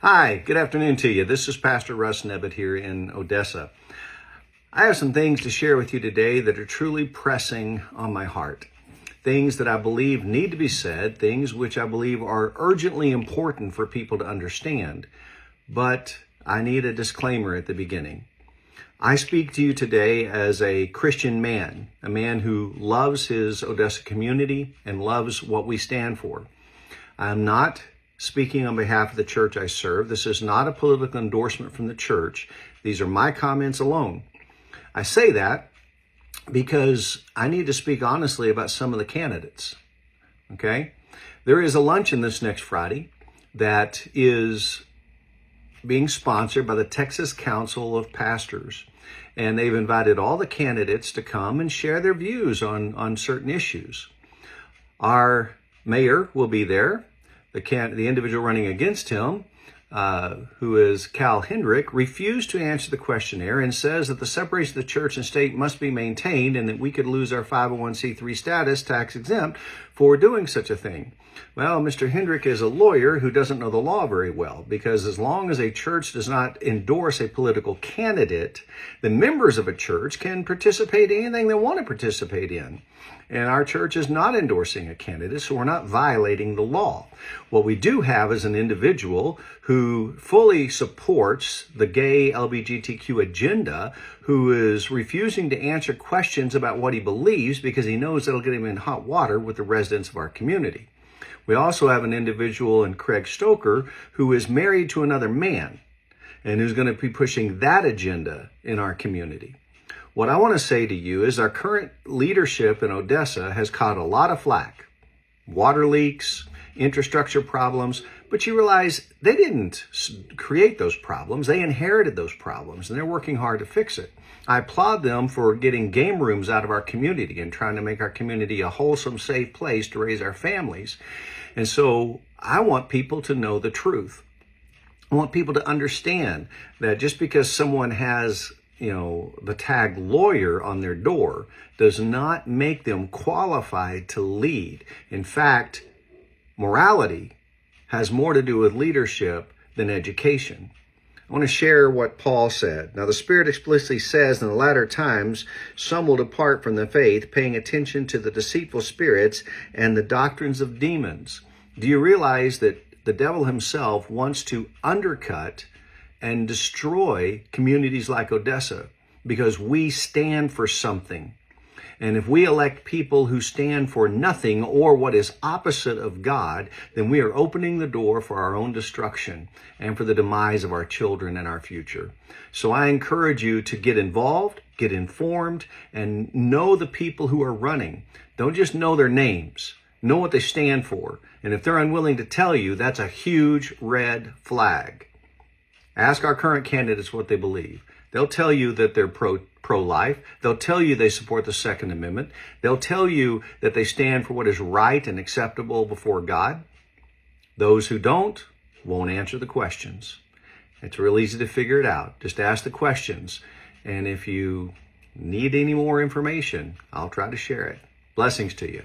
Hi, good afternoon to you. This is Pastor Russ here in Odessa. I have some things to share with you today that are truly pressing on my heart. Things that I believe need to be said, things which I believe are urgently important for people to understand. But I need a disclaimer at the beginning. I speak to you today as a Christian man, a man who loves his Odessa community and loves what we stand for. I'm not speaking on behalf of the church I serve. This is not a political endorsement from the church. These are my comments alone. I say that because I need to speak honestly about some of the candidates. Okay? There is a luncheon this next Friday that is being sponsored by the Texas Council of Pastors. And they've invited all the candidates to come and share their views on certain issues. Our mayor will be there. The individual running against him, who is Cal Hendrick, refused to answer the questionnaire and says that the separation of the church and state must be maintained and that we could lose our 501c3 status, tax exempt, for doing such a thing. Well, Mr. Hendrick is a lawyer who doesn't know the law very well, because as long as a church does not endorse a political candidate, the members of a church can participate in anything they want to participate in. And our church is not endorsing a candidate, so we're not violating the law. What we do have is an individual who fully supports the gay LGBTQ agenda, who is refusing to answer questions about what he believes because he knows that'll get him in hot water with the residents of our community. We also have an individual in Craig Stoker who is married to another man and who's going to be pushing that agenda in our community. What I want to say to you is our current leadership in Odessa has caught a lot of flack. Water leaks, infrastructure problems, but you realize they didn't create those problems. They inherited those problems, and they're working hard to fix it. I applaud them for getting game rooms out of our community and trying to make our community a wholesome, safe place to raise our families. And so I want people to know the truth. I want people to understand that just because someone has the tag lawyer on their door does not make them qualified to lead. In fact, morality has more to do with leadership than education. I want to share what Paul said. Now, the Spirit explicitly says in the latter times, some will depart from the faith, paying attention to the deceitful spirits and the doctrines of demons. Do you realize that the devil himself wants to undercut and destroy communities like Odessa because we stand for something? And if we elect people who stand for nothing or what is opposite of God, then we are opening the door for our own destruction and for the demise of our children and our future. So I encourage you to get involved, get informed, and know the people who are running. Don't just know their names. Know what they stand for. And if they're unwilling to tell you, that's a huge red flag. Ask our current candidates what they believe. They'll tell you that they're pro-life. They'll tell you they support the Second Amendment. They'll tell you that they stand for what is right and acceptable before God. Those who don't won't answer the questions. It's real easy to figure it out. Just ask the questions. And if you need any more information, I'll try to share it. Blessings to you.